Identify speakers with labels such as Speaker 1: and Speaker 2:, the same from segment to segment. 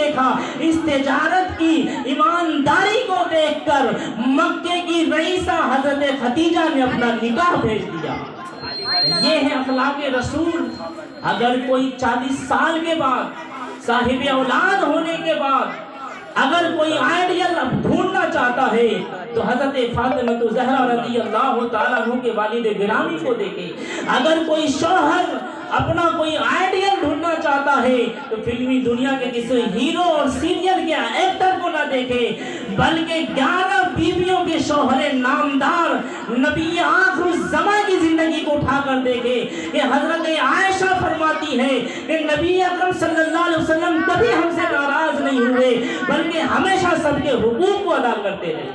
Speaker 1: دیکھا، اس تجارت کی ایمانداری کو دیکھ کر مکے کی رئیسہ حضرت خدیجہ نے اپنا نکاح بھیج دیا۔ یہ ہے اخلاق رسول۔ اگر کوئی 40 سال کے بعد صاحب اولاد ہونے کے بعد اگر کوئی آئیڈیل ڈھونڈنا چاہتا ہے تو حضرت فاطمہ زہرا رضی اللہ تعالیٰ عنہ کے والد گرامی کو دیکھے۔ اگر کوئی شوہر اپنا کوئی آئیڈیل ڈھونڈنا چاہتا ہے تو فلمی دنیا کے کسی ہیرو اور سیریل کے ایکٹر کو نہ دیکھے، بلکہ 11 بیویوں کے شوہر نامدار نبی آخر الزمان کی زندگی کو اٹھا کر دیکھے کہ حضرت عائشہ فرماتی ہے کہ نبی اکرم صلی اللہ علیہ وسلم کبھی ہم سے ناراض نہیں ہوئے، بلکہ ہمیشہ سب کے حقوق کو ادا کرتے رہے۔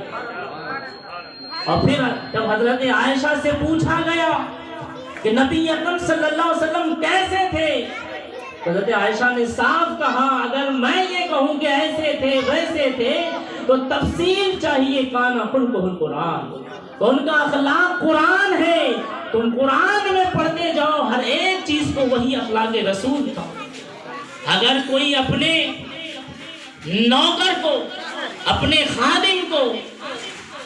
Speaker 1: اور پھر جب حضرت عائشہ سے پوچھا گیا کہ نبی اکرم صلی اللہ علیہ وسلم کیسے تھے، حضرت عائشہ نے صاف کہا اگر میں یہ کہوں کہ ایسے تھے ویسے تھے تو تفصیل چاہیے، کان خلقہ القرآن، تو ان کا اخلاق قرآن ہے، تم قرآن میں پڑھتے جاؤ، ہر ایک چیز کو وہی اخلاق رسول تھا۔ اگر کوئی اپنے نوکر کو، اپنے خادم کو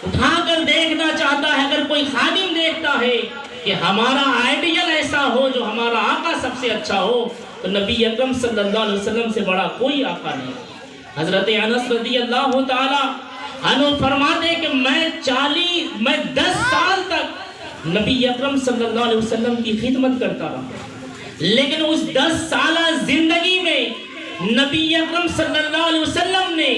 Speaker 1: اٹھا کر دیکھنا چاہتا ہے، اگر کوئی خادم دیکھتا ہے کہ ہمارا آئیڈیل ایسا ہو جو ہمارا آقا سب سے اچھا ہو، تو نبی اکرم صلی اللہ علیہ وسلم سے بڑا کوئی آقا نہیں۔ حضرت انس رضی اللہ تعالی عنہ فرماتے کہ میں 10 سال تک نبی اکرم صلی اللہ علیہ وسلم کی خدمت کرتا رہا، لیکن اس 10 سالہ زندگی میں نبی اکرم صلی اللہ علیہ وسلم نے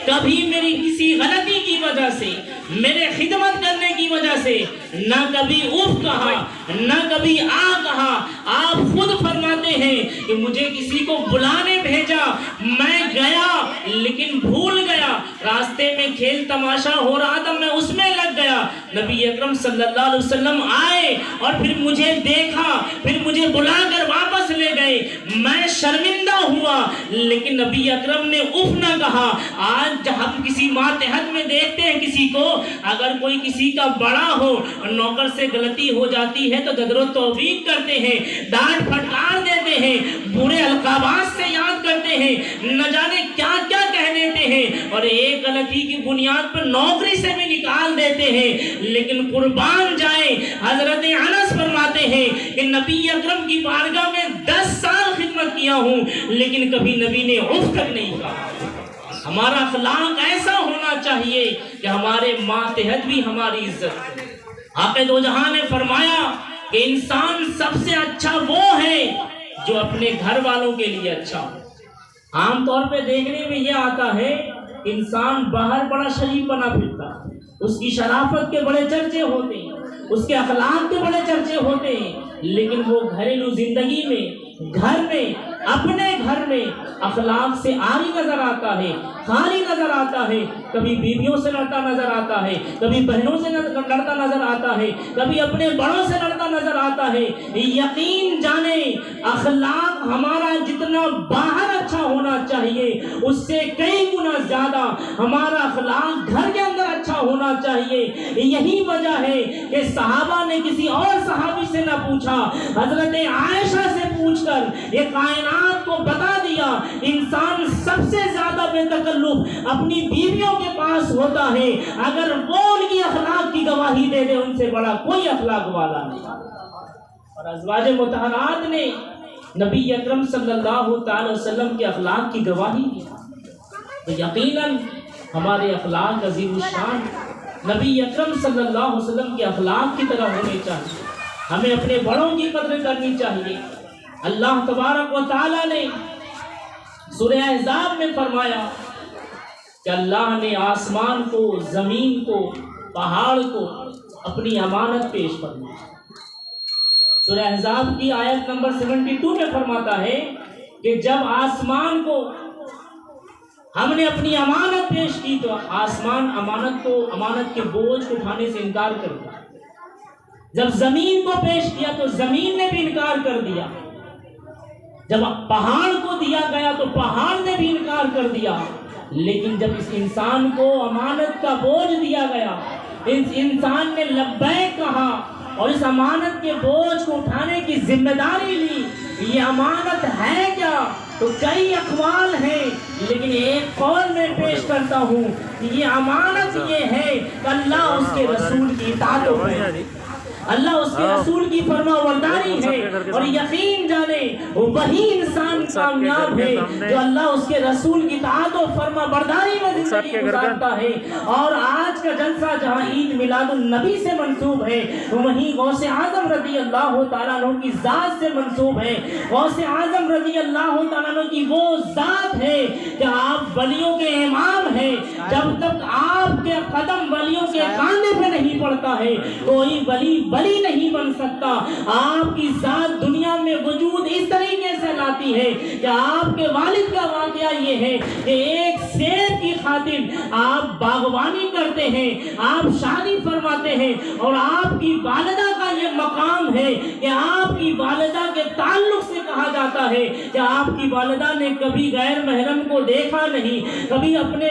Speaker 1: کبھی میری کسی غلطی کی وجہ سے، میرے خدمت کرنے کی وجہ سے نہ کبھی اف کہا، نہ کبھی آ کہا۔ آپ خود فرماتے ہیں کہ مجھے کسی کو بلانے بھیجا، میں گیا لیکن بھول گیا، راستے میں کھیل تماشا ہو رہا تھا، میں اس میں لگ گیا، نبی اکرم صلی اللہ علیہ وسلم آئے اور پھر مجھے دیکھا، پھر مجھے بلا کر واپس لے گئے، میں شرمندہ ہوا، لیکن نبی اکرم نے اف نہ کہا۔ آج ہم کسی ماتحت میں دیکھتے ہیں کسی کو، اگر کوئی کسی کا بڑا ہو اور نوکر سے غلطی ہو جاتی ہے تو زجر و توبیخ کرتے ہیں، ڈانٹ پھٹکار دیتے ہیں، برے القابات سے یاد کرتے ہیں، نہ جانے کیا کیا کہہ دیتے ہیں، اور ایک غلطی کی بنیاد پر نوکری سے بھی نکال دیتے ہیں۔ لیکن قربان جائیں، حضرت انس فرماتے ہیں کہ نبی اکرم کی بارگاہ میں 10 سال خدمت کیا ہوں، لیکن کبھی نبی نے اف تک نہیں کہا۔ ہمارا اخلاق ایسا ہونا چاہیے کہ ہمارے ماتحت بھی ہماری عزت کرے۔ آقا دو جہاں نے فرمایا کہ انسان سب سے اچھا وہ ہے جو اپنے گھر والوں کے لیے اچھا ہو۔ عام طور پہ دیکھنے میں یہ آتا ہے کہ انسان باہر بڑا شریف بنا پھرتا ہے، اس کی شرافت کے بڑے چرچے ہوتے ہیں، اس کے اخلاق کے بڑے چرچے ہوتے ہیں، لیکن وہ گھریلو زندگی میں، گھر میں، اپنے گھر میں اخلاق سے عاری نظر آتا ہے، خالی نظر آتا ہے، کبھی بیویوں سے لڑتا نظر آتا ہے، کبھی بہنوں سے لڑتا نظر آتا ہے، کبھی اپنے بڑوں سے لڑتا نظر آتا ہے۔ یقین جانیں اخلاق ہمارا جتنا باہر اچھا ہونا چاہیے اس سے کئی گنا زیادہ ہمارا اخلاق گھر کے اندر اچھا ہونا چاہیے۔ یہی وجہ ہے کہ صحابہ نے کسی اور صحابی سے نہ پوچھا، حضرت عائشہ سے پوچھ کر یہ کائنات کو بتا دیا انسان سب سے زیادہ بے تکلف اپنی بیویوں کے پاس ہوتا ہے، اگر وہ ان کی اخلاق کی گواہی دے دے ان سے بڑا کوئی اخلاق والا نہیں۔ اور ازواج مطہرات نے نبی اکرم صلی اللہ تعالی وسلم کے اخلاق کی گواہی دی، تو یقیناً ہمارے اخلاق عظیم الشان نبی اکرم صلی اللہ علیہ وسلم کے اخلاق کی طرح ہونے چاہیے۔ ہمیں اپنے بڑوں کی قدر کرنی چاہیے۔ اللہ تبارک و تعالی نے سورہ احزاب میں فرمایا کہ اللہ نے آسمان کو، زمین کو، پہاڑ کو اپنی امانت پیش فرمائی۔ سورہ احزاب کی آیت نمبر 72 میں فرماتا ہے کہ جب آسمان کو ہم نے اپنی امانت پیش کی تو آسمان امانت کے بوجھ کو اٹھانے سے انکار کر دیا۔ جب زمین کو پیش کیا تو زمین نے بھی انکار کر دیا۔ جب پہاڑ کو دیا گیا تو پہاڑ نے بھی انکار کر دیا۔ لیکن جب اس انسان کو امانت کا بوجھ دیا گیا، اس انسان نے لبیک کہا اور اس امانت کے بوجھ کو اٹھانے کی ذمہ داری لی، یہ امانت ہے کیا؟ تو کئی اقوال ہیں، لیکن ایک قول میں پیش کرتا ہوں کہ یہ امانت یہ ہے کہ اللہ اس کے رسول کی اطاعت کرے، اللہ اس کے رسول کی فرما برداری ہے، اور یقین جانے وہی انسان کامیاب ہے جو اللہ اس کے رسول کی اطاعت و فرما برداری میں زندگی گزارتا ہے۔ اور آج کا جلسہ جہاں عید میلاد النبی سے منسوب ہے، وہیں غوث اعظم رضی اللہ تعالیٰ عنہ کی ذات سے منسوب ہے۔ غوث اعظم رضی اللہ تعالیٰ عنہ کی وہ ذات ہے کہ آپ ولیوں کے امام ہیں، جب تک آپ کے قدم ولیوں کے کاندھے پہ نہیں پڑتا ہے کوئی ولی نہیں بن سکتا۔ آپ کی ذات دنیا میں وجود اس طریقے سے لاتی ہے کہ آپ کے والد کا واقعہ یہ ہے کہ ایک سیب کی خاطر آپ باغبانی کرتے ہیں، آپ شادی فرماتے ہیں، اور آپ کی والدہ کا یہ مقام ہے کہ آپ کی والدہ کے تعلق سے کہا جاتا ہے کہ آپ کی والدہ نے کبھی غیر محرم کو دیکھا نہیں، کبھی اپنے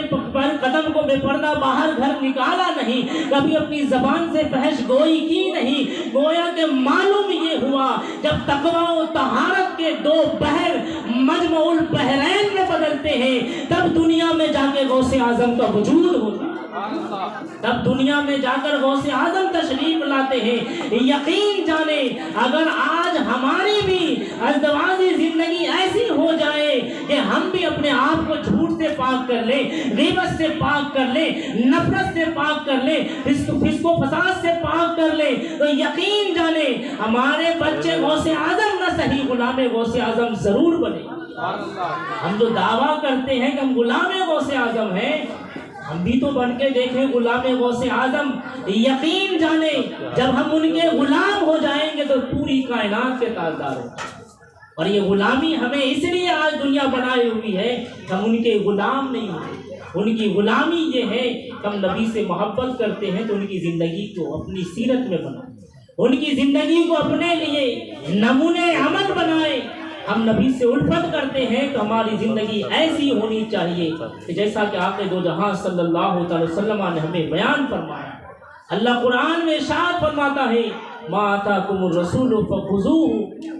Speaker 1: قدم کو بے پردہ باہر گھر نکالا نہیں، کبھی اپنی زبان سے فحش گوئی کی نہیں۔ گویا کہ معلوم یہ ہوا جب تقویٰ و طہارت کے دو بحر مجمع البحرین میں بدلتے ہیں، تب دنیا میں جا کے غوث اعظم کا وجود ہوتا ہے، تب دنیا میں جا کر غوث اعظم تشریف لاتے ہیں۔ یقین جانے اگر آج ہماری بھی ازدواجی زندگی ایسی ہو جائے کہ ہم بھی اپنے آپ کو جھوٹ سے پاک کر لیں، غیبت سے پاک کر لیں، نفرت سے پاک کر لیں، فسق و فساد سے پاک کر لیں، تو یقین جانے ہمارے بچے غوث اعظم نہ صحیح غلام غوث اعظم ضرور بنے۔ ہم جو دعویٰ کرتے ہیں کہ ہم غلام غوث اعظم ہیں، ہم بھی تو بن کے دیکھیں غلام غوث اعظم۔ یقین جانے جب ہم ان کے غلام ہو جائیں گے تو پوری کائنات کے تاجدار ہیں، اور یہ غلامی ہمیں اس لیے آج دنیا بنائی ہوئی ہے کہ ہم ان کے غلام نہیں ہوتے۔ ان کی غلامی یہ ہے کہ ہم نبی سے محبت کرتے ہیں تو ان کی زندگی کو اپنی سیرت میں بنائیں، ان کی زندگی کو اپنے لیے نمونے عمل بنائیں۔ ہم نبی سے الفت کرتے ہیں تو ہماری زندگی ایسی ہونی چاہیے کہ جیسا کہ آقا دو جہاں صلی اللہ علیہ وسلم نے ہمیں بیان فرمایا۔ اللہ قرآن میں ارشاد فرماتا ہے ما آتاکم الرسول فخذوہ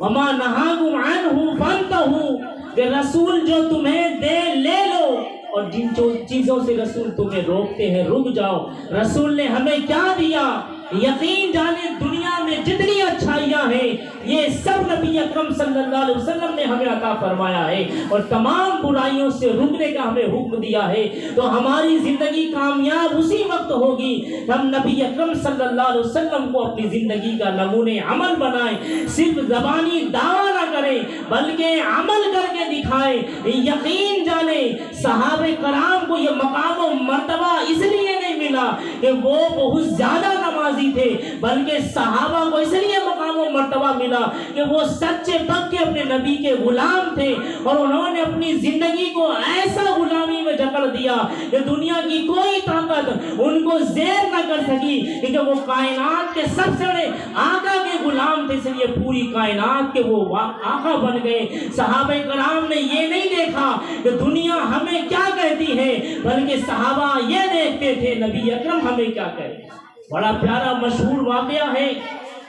Speaker 1: وما نہاکم عنہ فانتہوا، کہ رسول جو تمہیں دے لے لو، اور جن چیزوں سے رسول تمہیں روکتے ہیں رک جاؤ۔ رسول نے ہمیں کیا دیا؟ یقین جانے دنیا میں جتنی اچھائیاں ہیں یہ سب نبی اکرم صلی اللہ علیہ وسلم نے ہمیں عطا فرمایا ہے، اور تمام برائیوں سے رکنے کا ہمیں حکم دیا ہے۔ تو ہماری زندگی کامیاب اسی وقت ہوگی ہم نبی اکرم صلی اللہ علیہ وسلم کو اپنی زندگی کا نمونے عمل بنائیں، صرف زبانی دعویٰ نہ کریں بلکہ عمل کر کے دکھائیں۔ یقین جانے صحابہ کرام کو یہ مقام و مرتبہ اس لیے نہیں ملا کہ وہ بہت زیادہ نمازی تھے، بلکہ صحابہ کو اس لیے مقام و مرتبہ ملا کہ وہ سچے پکے اپنے نبی کے غلام تھے، اور انہوں نے اپنی زندگی کو ایسا غلامی میں جکڑ دیا کہ دنیا کی کوئی طاقت ان کو زیر نہ کر سکی، کیونکہ وہ کائنات کے سب سے بڑے آقا کے غلام تھے، اس لیے پوری کائنات کے وہ آقا بن گئے۔ صحابہ کرام نے یہ نہیں دیکھا کہ دنیا ہمیں کیا کہتی ہے، بلکہ صحابہ یہ دیکھتے تھے نبی اکرم ہمیں کیا کہتے ہیں۔ بڑا پیارا مشہور واقعہ ہے،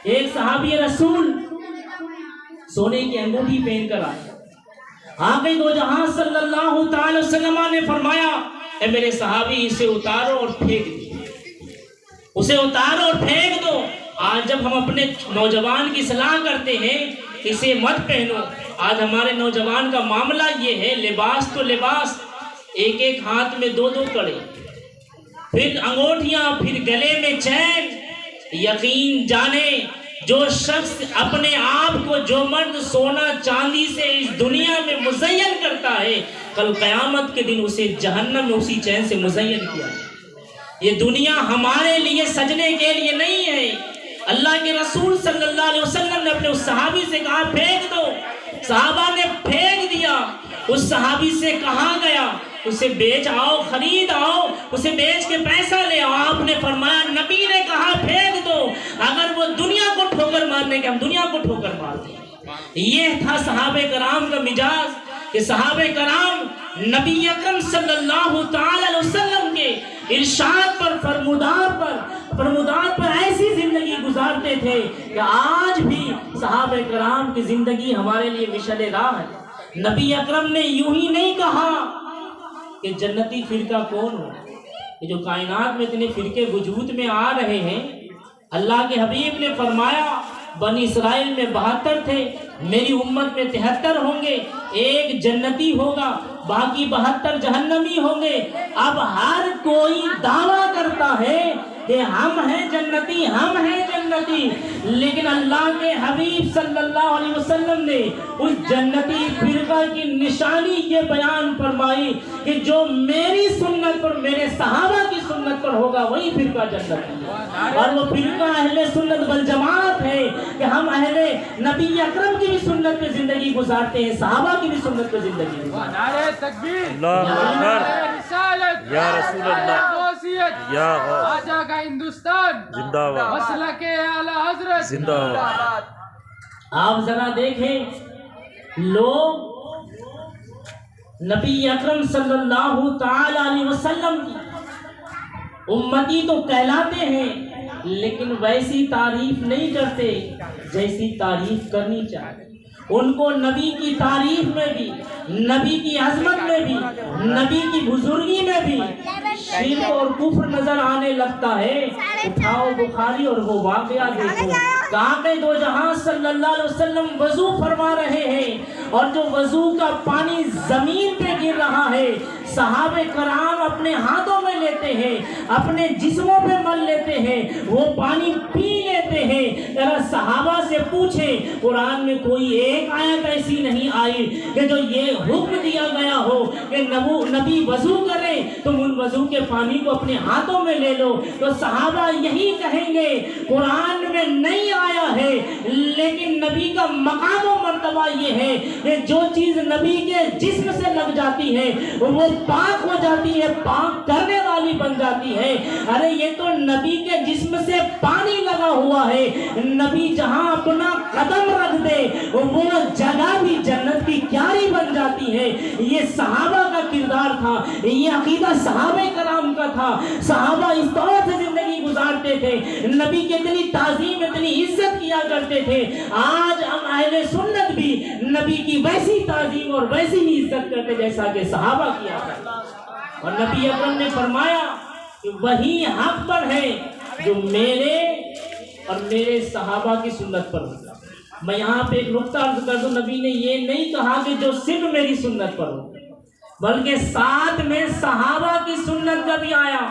Speaker 1: ایک صحابی رسول سونے کی انگوٹھی پہن کر آئے، آقا دو جہاں صلی اللہ تعالی وسلم نے فرمایا اے میرے صحابی اسے اتارو اور پھینک دو، اسے اتارو اور پھینک دو۔ آج جب ہم اپنے نوجوان کی صلاح کرتے ہیں اسے مت پہنو، آج ہمارے نوجوان کا معاملہ یہ ہے، لباس تو لباس، ایک ایک ہاتھ میں دو دو کڑے، پھر انگوٹھیاں، پھر گلے میں چین۔ یقین جانے جو شخص اپنے آپ کو، جو مرد سونا چاندی سے اس دنیا میں مزین کرتا ہے، کل قیامت کے دن اسے جہنم میں اسی چین سے مزین کیا ہے۔ یہ دنیا ہمارے لیے سجنے کے لیے نہیں ہے۔ اللہ کے رسول صلی اللہ علیہ وسلم نے اپنے اس صحابی سے کہا پھینک دو، صحابہ نے پھینک دیا۔ اس صحابی سے کہا گیا اسے بیچ آؤ، خرید آؤ، اسے بیچ کے پیسہ لے آؤ۔ آپ نے فرمایا نبی نے کہا پھینک دو، اگر وہ دنیا کو ٹھوکر مارنے کے ہم دنیا کو ٹھوکر مارتے ہیں۔ یہ تھا صحابہ کرام کا مزاج کہ صحابہ کرام نبی اکرم صلی اللہ تعالی علیہ وسلم کے ارشاد پر فرمودار پر ایسی زندگی گزارتے تھے کہ آج بھی صحابہ کرام کی زندگی ہمارے لیے مشعل راہ ہے۔ نبی اکرم نے یوں ہی نہیں کہا کہ جنتی فرقہ کون ہو؟ یہ جو کائنات میں اتنے فرقے وجود میں آ رہے ہیں، اللہ کے حبیب نے فرمایا بنی اسرائیل میں 72 تھے، میری امت میں 73 ہوں گے، ایک جنتی ہوگا، باقی 72 جہنمی ہوں گے۔ اب ہر کوئی دعویٰ کرتا ہے کہ ہم ہیں جنتی، ہم ہیں جنتی، لیکن اللہ کے حبیب صلی اللہ علیہ وسلم نے اس جنتی فرقہ کی نشانی یہ بیان فرمائی کہ جو میری سنت پر، میرے صحابہ کی سنت پر ہوگا وہی فرقہ جنتی ہے۔ اور وہ فرقہ اہل سنت والجماعت ہے کہ ہم اہل نبی اکرم کی بھی سنت پہ زندگی گزارتے ہیں، صحابہ کی بھی سنت پہ زندگی گزارتے ہیں۔
Speaker 2: نعرہ تکبیر،
Speaker 3: اللہ اکبر،
Speaker 2: نعرہ رسالت،
Speaker 3: یا رسول اللہ،
Speaker 2: غوثیت،
Speaker 3: یا غوث،
Speaker 2: آجا کا ہندوستان
Speaker 3: زندہ باد،
Speaker 2: مسلک اعلی حضرت
Speaker 3: زندہ باد۔
Speaker 1: آپ ذرا دیکھیں، لوگ نبی اکرم صلی اللہ تعالی علیہ وسلم کی امتی تو کہلاتے ہیں، لیکن ویسی تعریف نہیں کرتے جیسی تعریف کرنی چاہیے۔ ان کو نبی کی تعریف میں بھی، نبی کی عظمت میں بھی، نبی کی بزرگی میں بھی شرک اور کفر نظر آنے لگتا ہے۔ اٹھاؤ بخاری اور وہ واقعہ دیکھو، کعبہ دو جہاں صلی اللہ علیہ وسلم وضو فرما رہے ہیں، اور جو وضو کا پانی زمین پہ گر رہا ہے، صحابہ کرام اپنے ہاتھوں میں لیتے ہیں، اپنے جسموں پہ مل لیتے ہیں، وہ پانی پی لیتے ہیں۔ ذرا صحابہ سے پوچھیں، قرآن میں کوئی ایک آیت ایسی نہیں آئی کہ جو یہ حکم دیا گیا ہو کہ نبی وضو کرے تم ان وضو کے پانی کو اپنے ہاتھوں میں لے لو۔ تو صحابہ یہی کہیں گے قرآن میں نہیں آیا ہے، لیکن نبی کا مقام و مرتبہ یہ ہے کہ جو چیز نبی کے جسم سے لگ جاتی ہے وہ پاک ہو جاتی ہے، پاک کرنے والی بن جاتی ہے۔ ارے یہ تو نبی کے جسم سے پانی لگا ہوا ہے، نبی جہاں اپنا قدم رکھ دے وہ جگہ بھی جنت کی کیاری بن جاتی ہے۔ یہ صحابہ کا کردار تھا، یہ عقیدہ صحابہ کرام کا تھا۔ صحابہ اس طور سے زندگی گزارتے تھے، نبی کی اتنی تعظیم، اتنی عزت کیا کرتے تھے۔ آج ہم اہل سنت بھی نبی کی ویسی تعظیم اور ویسی ہی عزت کرتے جیسا کہ صحابہ کیا کرتے۔ اور نبی اکرم نے فرمایا کہ وہی حق پر ہے جو میرے اور میرے صحابہ کی سنت پر ہوگا۔ میں یہاں پہ ایک نقطہ عرض کر دوں، نبی نے یہ نہیں کہا کہ جو صرف میری سنت پر ہو، بلکہ ساتھ میں صحابہ کی سنت کا بھی آیا۔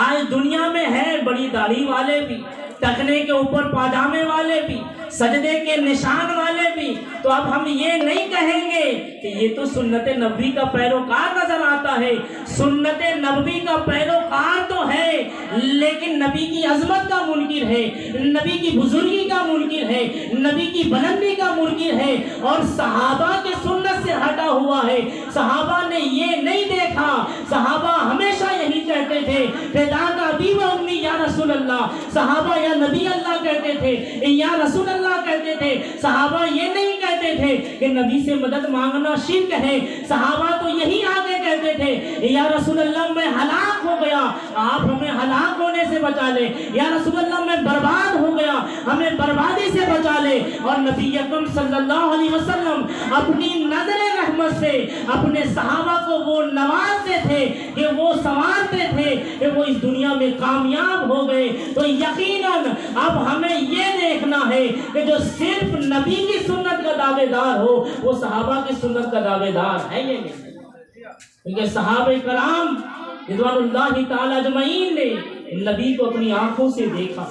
Speaker 1: آج دنیا میں ہے بڑی داڑھی والے بھی، ٹکنے کے اوپر پاجامے والے بھی، سجدے کے نشان والے بھی، تو اب ہم یہ نہیں کہیں گے کہ یہ تو سنت نبوی کا پیروکار نظر آتا ہے۔ سنت نبوی کا پیروکار تو ہے، لیکن نبی کی عظمت کا منکر ہے، نبی کی بزرگی کا منکر ہے، نبی کی بلندی کا منکر ہے، اور صحابہ کے سنت سے ہٹا ہوا ہے۔ صحابہ نے یہ نہیں دیکھا، صحابہ ہمیشہ یہی کہتے تھے فداک ابی و امی یا رسول اللہ، صحابہ یا نبی اللہ کہتے تھے، یا رسول اللہ کہتے تھے۔ صحابہ یہ نہیں کہتے تھے کہ نبی سے مدد مانگنا شرک ہے، صحابہ تو یہی آگے کہتے تھے یا رسول اللہ میں ہلاک ہو گیا، آپ ہمیں ہلاک ہونے سے بچا لے، یا رسول اللہ میں برباد ہو گیا، ہمیں بربادی سے بچا لے۔ اور نبی اکرم صلی اللہ علیہ وسلم اپنی نظر رحمت سے اپنے صحابہ کو وہ نوازتے تھے کہ وہ سنوارتے تھے کہ وہ اس دنیا میں کامیاب ہو گئے۔ تو یقیناً اب ہمیں یہ دیکھنا ہے کہ جو صرف نبی کی سنت کا دعوے دار ہو وہ صحابہ کی سنت کا دعوے دار ہے یا نہیں، کیونکہ صحابہ کرام رضوان اللہ تعالی اجمعین نے نبی کو اپنی آنکھوں سے دیکھا،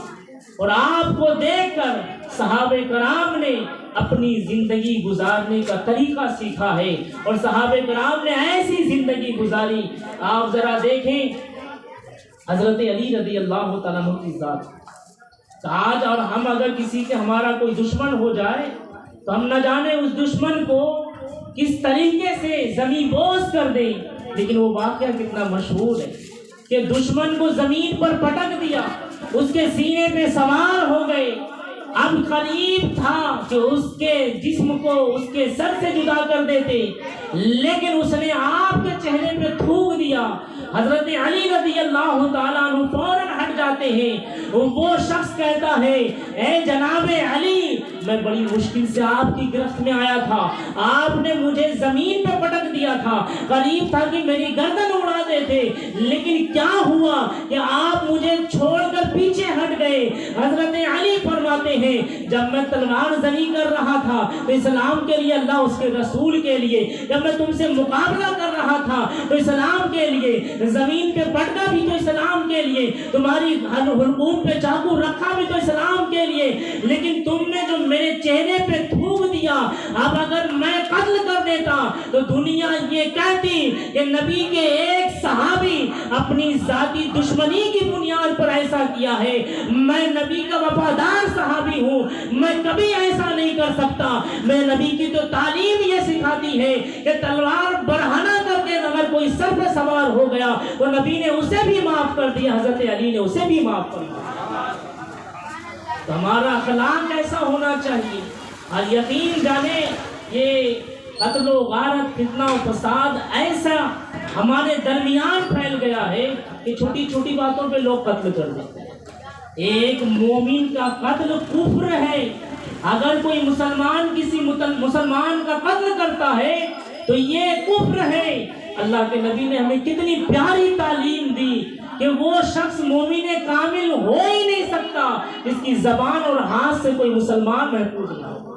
Speaker 1: اور آپ کو دیکھ کر صحابہ کرام نے اپنی زندگی گزارنے کا طریقہ سیکھا ہے، اور صحابہ کرام نے ایسی زندگی گزاری۔ آپ ذرا دیکھیں حضرت علی رضی اللہ تعالیٰ عنہ کی ذات، آج اور ہم اگر کسی سے ہمارا کوئی دشمن ہو جائے تو ہم نہ جانے اس دشمن کو کس طریقے سے زمین بوس کر دیں، لیکن وہ واقعہ کتنا مشہور ہے کہ دشمن کو زمین پر پٹک دیا، اس کے سینے پہ سوار ہو گئے، اب قریب تھا کہ اس کے جسم کو اس کے سر سے جدا کر دیتے، لیکن اس نے آپ کے چہرے پہ تھوک دیا۔ حضرت علی رضی اللہ تعالیٰ عنہ فوراً ہٹ جاتے ہیں، وہ شخص کہتا ہے اے جناب علی میں بڑی مشکل سے آپ کی گرفت میں آیا تھا، آپ نے مجھے زمین پہ پٹک دیا تھا، قریب تھا کہ میری گردن اڑا دیتے، لیکن کیا ہوا کہ آپ مجھے چھوڑ کر پیچھے ہٹ گئے۔ حضرت علی فرماتے ہیں جب میں تلوار زنی کر رہا تھا تو اسلام کے لیے، اللہ اس کے رسول کے لیے، جب میں تم سے مقابلہ کر رہا تھا تو اسلام کے لیے، زمین پہ پٹکا بھی تو اسلام کے لیے، تمہاری حلقوم پہ چاقو رکھا بھی تو اسلام کے لیے، لیکن تم نے جو میرے چہرے پہ تھوک دیا، اب اگر میں قتل کر دیتا تو دنیا یہ کہتی کہ نبی کے ایک صحابی اپنی ذاتی دشمنی کی بنیاد پر ایسا کیا ہے۔ میں نبی کا وفادار صحابی ہوں، میں کبھی ایسا نہیں کر سکتا۔ میں نبی کی تو تعلیم یہ سکھاتی ہے کہ تلوار برہنہ کر کے اگر کوئی سر پہ سوار ہو گیا تو نبی نے اسے بھی معاف کر دیا، حضرت علی نے اسے بھی معاف کر دیا۔ تو ہمارا اخلاق ایسا ہونا چاہیے۔ اور یقین جانے یہ قتل و غارت، فتنہ و فساد ایسا ہمارے درمیان پھیل گیا ہے کہ چھوٹی چھوٹی باتوں پہ لوگ قتل کر دیتے ہیں۔ ایک مومن کا قتل کفر ہے۔ اگر کوئی مسلمان کسی مسلمان کا قتل کرتا ہے تو یہ کفر ہے۔ اللہ کے نبی نے ہمیں کتنی پیاری تعلیم دی کہ وہ شخص مومن کامل ہو ہی نہیں سکتا جس کی زبان اور ہاتھ سے کوئی مسلمان محفوظ نہ ہو۔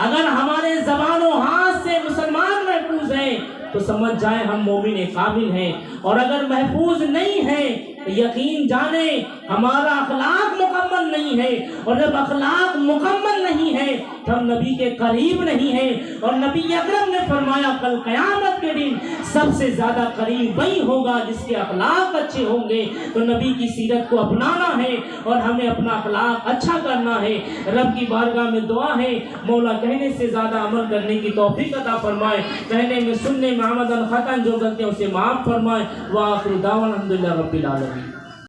Speaker 1: اگر ہمارے زبان و ہاتھ سے مسلمان محفوظ ہیں تو سمجھ جائیں ہم مومن کامل ہیں، اور اگر محفوظ نہیں ہیں تو یقین جانیں ہمارا اخلاق مکمل نہیں ہے، اور جب اخلاق مکمل نہیں ہے تو ہم نبی کے قریب نہیں ہیں۔ اور نبی اکرم نے فرمایا کل قیامت کے دن سب سے زیادہ قریب وہی ہوگا جس کے اخلاق اچھے ہوں گے۔ تو نبی کی سیرت کو اپنانا ہے اور ہمیں اپنا اخلاق اچھا کرنا ہے۔ رب کی بارگاہ میں دعا ہے مولا کہنے سے زیادہ عمل کرنے کی توفیق عطا فرمائے، کہنے میں سننے میں عمدن خطاً جو غلطیاں اسے معاف فرمائے۔ وآخر دعوانا الحمدللہ رب العالمین۔